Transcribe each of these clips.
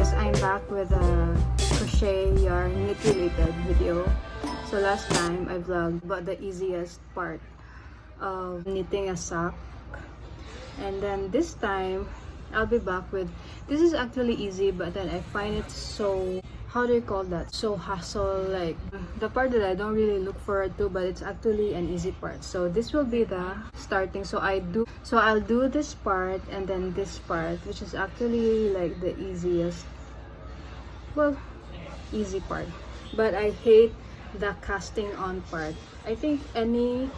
guys, I'm back with a crochet yarn knit related video. So last time I vlogged about the easiest part of knitting a sock, and then this time I'll be back with, this is actually easy, but then I find it so, how do you call that, so hassle, like the part that I don't really look forward to, but it's actually an easy part. So this will be the starting. So I'll do this part and then this part, which is actually like the easiest, well, easy part, but I hate the casting on part. I think any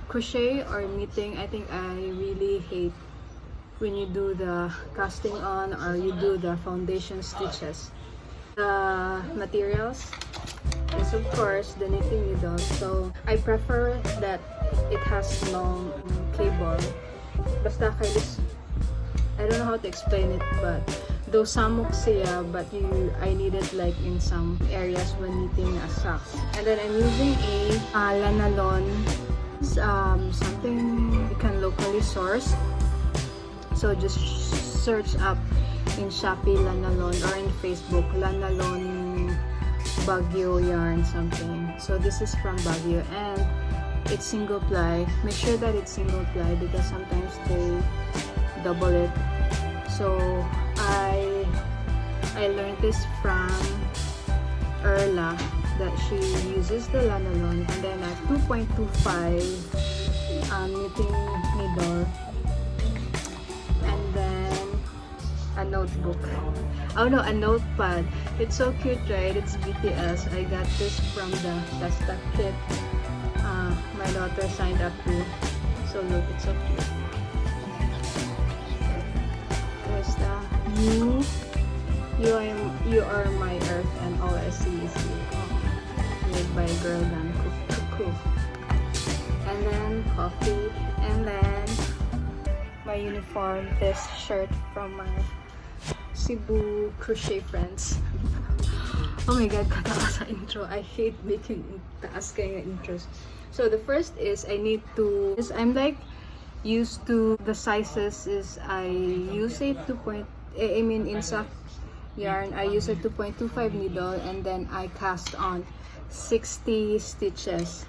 crochet or knitting, I think I really hate when you do the casting on or you do the foundation stitches. The materials is of course the knitting needle, so I prefer that it has long cable. Basta kay this, I don't know how to explain it, but though samok siya, but I need it like in some areas when knitting a socks. And then I'm using a Lanalon, something you can locally source. So just search up in Shopee Lanalon or in Facebook Lanalon Baguio yarn something. So this is from Baguio and it's single ply. Make sure that it's single ply because sometimes they double it. So I learned this from Erla, that she uses the Lanalon, and then a 2.25 knitting needle, and then a notebook. Oh no, a notepad. It's so cute, right? It's BTS. I got this from the Festa kit my daughter signed up to. So look, it's so cute. There's the you are my earth and all I see is you. Made by Girl Dan Cuckoo. And then coffee, and then my uniform, this shirt from my Cebu crochet friends. Oh my god, kataas sa intro. I hate making taas kaya intros. So the first is I'm like used to the sizes is I use a in sock yarn I use a 2.25 needle, and then I cast on 60 stitches.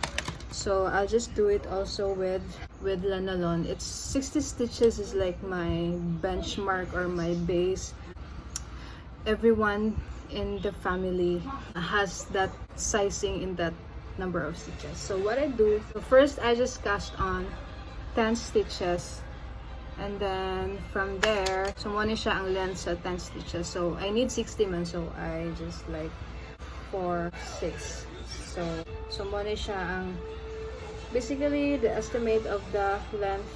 So I'll just do it also with Lanalon. It's 60 stitches is like my benchmark or my base. Everyone in the family has that sizing in that number of stitches. So what I do, so first I just cast on 10 stitches, and then from there, so muna siya ang length sa 10 stitches. So I need 60 man, so I just like 4, 6. So muna siya ang basically the estimate of the length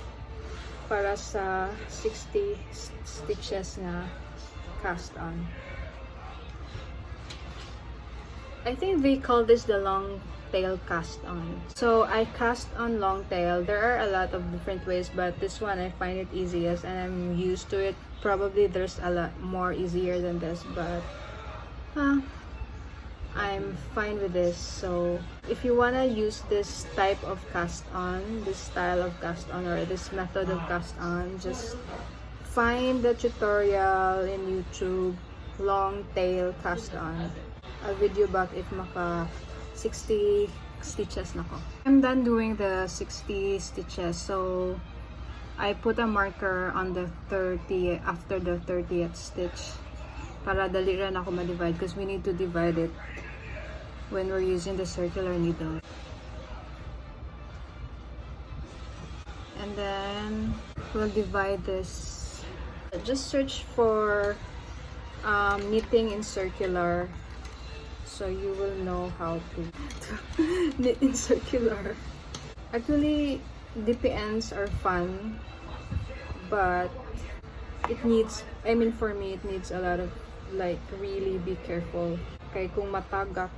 para sa 60 stitches na cast on. I think they call this the long tail cast on. So I cast on long tail. There are a lot of different ways, but this one I find it easiest and I'm used to it. Probably there's a lot more easier than this, but I'm fine with this. So if you wanna use this type of cast on, this style of cast on, or this method of cast on, just find the tutorial in YouTube, long tail cast on. A video back if maka 60 stitches na ko. I'm done doing the 60 stitches, so I put a marker on the 30 after the 30th stitch para dali rin ako ma-divide because we need to divide it when we're using the circular needle. And then we'll divide this. Just search for knitting in circular, so you will know how to knit in circular. Actually, DPNs are fun, but it needs, I mean for me, it needs a lot of like really be careful. Kaya kung matagak,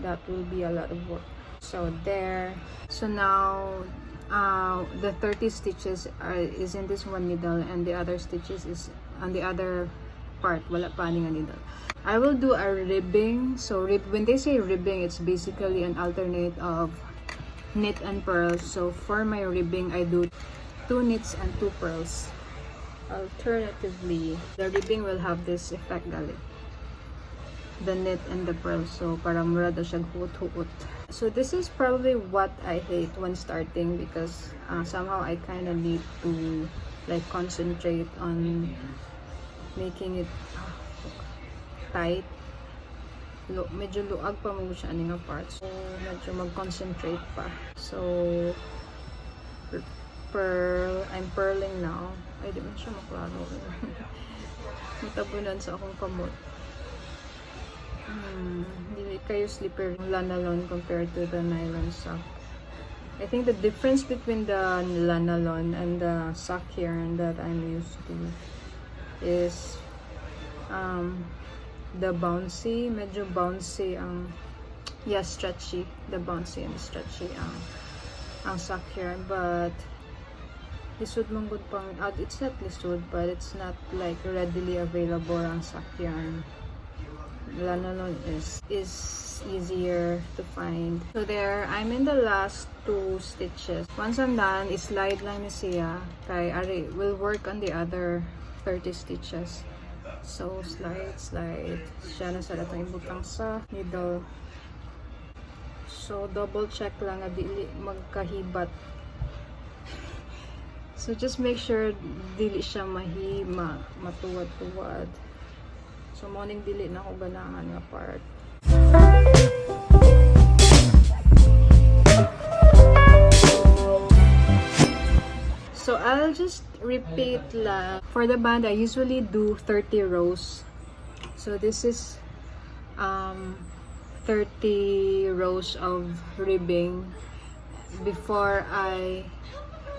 that will be a lot of work. So there. So now the 30 stitches is in this one needle, and the other stitches is on the other part. Wala pa nga needle. I will do a ribbing. So when they say ribbing, it's basically an alternate of knit and purls. So for my ribbing, I do 2 knits and 2 purls. Alternatively, the ribbing will have this effect gali. The knit and the pearl, so parang mura daw siya huot-huot. So this is probably what I hate when starting, because somehow I kind of need to like concentrate on making it tight. Medyo luag pa mo siya aning part, so medyo mag-concentrate pa. So I'm purling now. Ay, di man siya maklaro. Matabunan sa akong kamot. Hindi kayo slipper lanalon compared to the nylon sock. I think the difference between the lanalon and the sock yarn that I'm used to is the bouncy, medyo bouncy ang, stretchy, the bouncy and stretchy ang sock yarn, but lisod mong good pang out. It's not lisod, but it's not like readily available ang sock yarn. Lanalon is easier to find. So there, I'm in the last 2 stitches. Once I'm done, slide lang ni siya kay ari will work on the other 30 stitches. So slide siya na sa datong ibutang sa needle. So double check lang nga dili magkahibat. So just make sure dili siya matuwad-tuwad. So morning dili na ako ganahan nga part. So I'll just repeat lang. For the band, I usually do 30 rows. So this is 30 rows of ribbing before I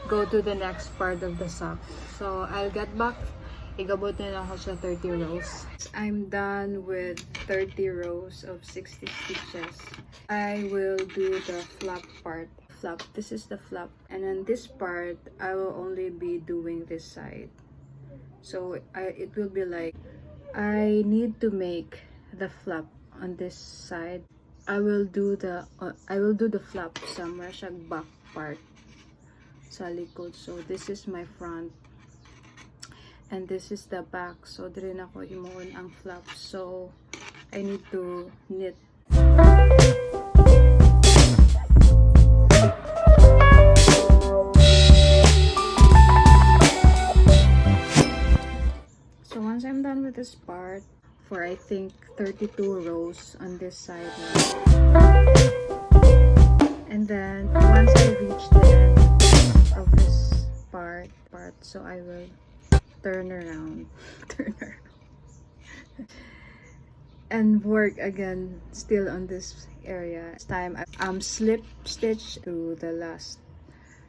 go to the next part of the sock. So I'll get back. Igabot na ako sa 30 rows. I'm done with 30 rows of 60 stitches. I will do the flap part. This is the flap, and then this part I will only be doing this side. So it will be like I need to make the flap on this side. I will do the flap somewhere sa back part sa likod. So this is my front and this is the back. So dire na ko imuon ang flap. So I need to knit. So once I'm done with this part, for I think 32 rows on this side now. And then once I reach the end of this part, so I will turn around, and work again still on this area. This time I'm slip stitch to the last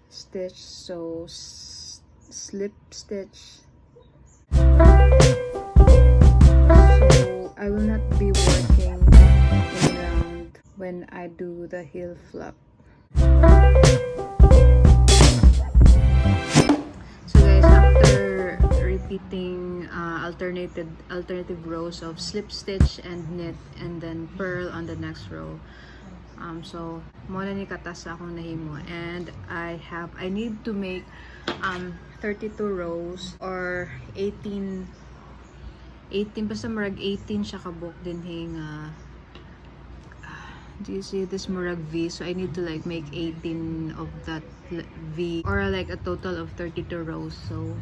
stitch, so slip stitch. So I will not be working in round when I do the heel flap. So guys, after repeating alternative rows of slip stitch and knit and then purl on the next row, so mo na ni katas akong nahimo, and I need to make 32 rows or 18 basta murag 18 siya kabuk din nga do you see this murag V? So I need to like make 18 of that V, or like a total of 32 rows. So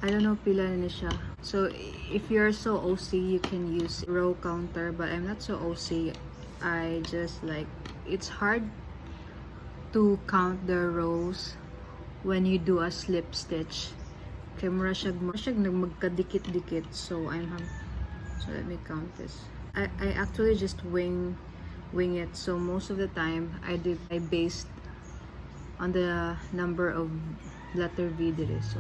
I don't know pila na siya. So if you're so OC, you can use row counter, but I'm not so OC. I just like, it's hard to count the rows when you do a slip stitch. Kaya mura siya magkadikit-dikit. So let me count this. I actually just wing it. So most of the time I based on the number of letter V dire. So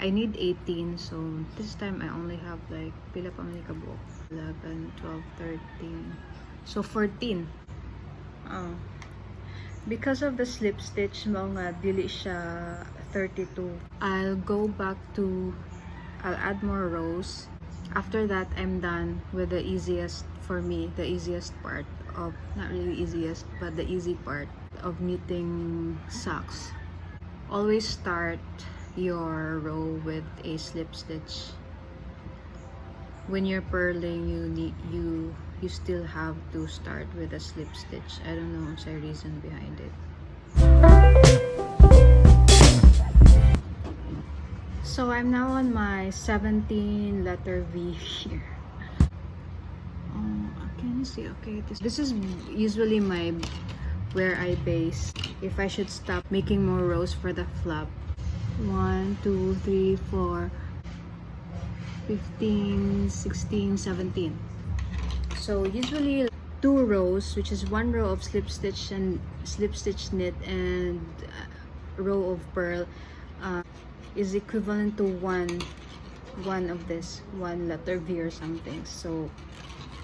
I need 18. So this time I only have like pila pa man kabuok, 11, 12, 13. So 14. Because of the slip stitch mo nga dili siya 32. I'll add more rows. After that, I'm done with the easiest, for me, the easiest part of, not really easiest, but the easy part of knitting socks. Always start your row with a slip stitch. When you're purling, you still have to start with a slip stitch. I don't know what's the reason behind it. So I'm now on my 17 letter V here. Oh, can you see? Okay, this is usually where I base if I should stop making more rows for the flap. 1, 2, 3, 4, 15, 16, 17. So usually 2 rows, which is 1 row of slip stitch and slip stitch knit and row of purl, is equivalent to one of this, 1 letter V or something. So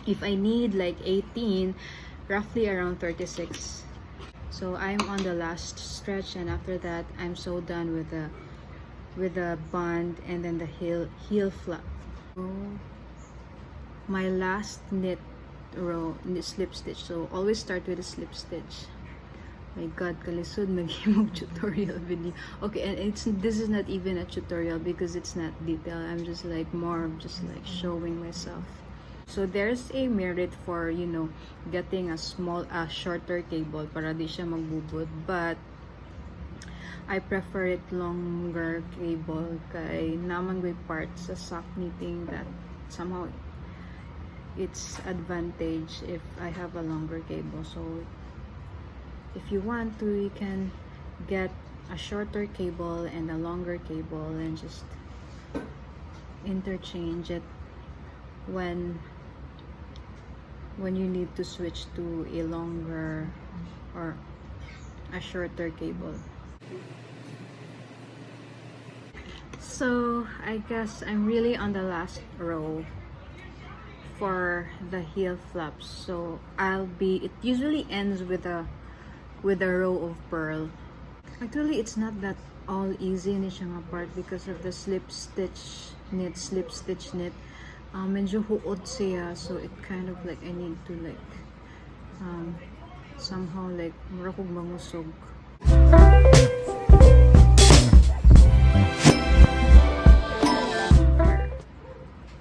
if I need like 18, roughly around 36. So I'm on the last stretch, and after that I'm so done with the band and then the heel flap. So my last knit row, slip stitch. So always start with a slip stitch. My God, kalisod maghimog tutorial video. Okay, and this is not even a tutorial because it's not detailed. I'm just like more of just like showing myself. So there's a merit for, you know, getting a shorter cable para di siya magbubod, but I prefer it longer cable kay naman may parts sa sock knitting that somehow it's advantage if I have a longer cable. So if you want to, you can get a shorter cable and a longer cable and just interchange it when you need to switch to a longer or a shorter cable. So I guess I'm really on the last row for the heel flaps. So it usually ends with a row of purl. Actually, it's not that all easy ni siya nga part because of the slip stitch knit. Medyo huot siya, so it kind of like I need to like somehow like mura kog mangusog.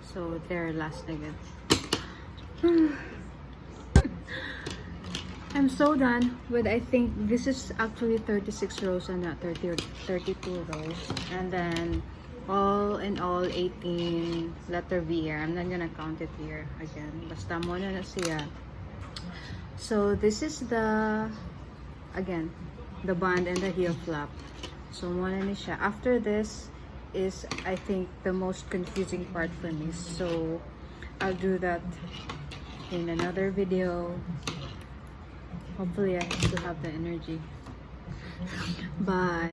So there, last again. I'm so done with, I think this is actually 36 rows and not 32 rows, and then all in all 18 letter V here. I'm not gonna count it here again, basta mo na siya. So this is the band and the heel flap. So mo na siya. After this is, I think, the most confusing part for me, so I'll do that in another video. Hopefully I still have the energy. Bye.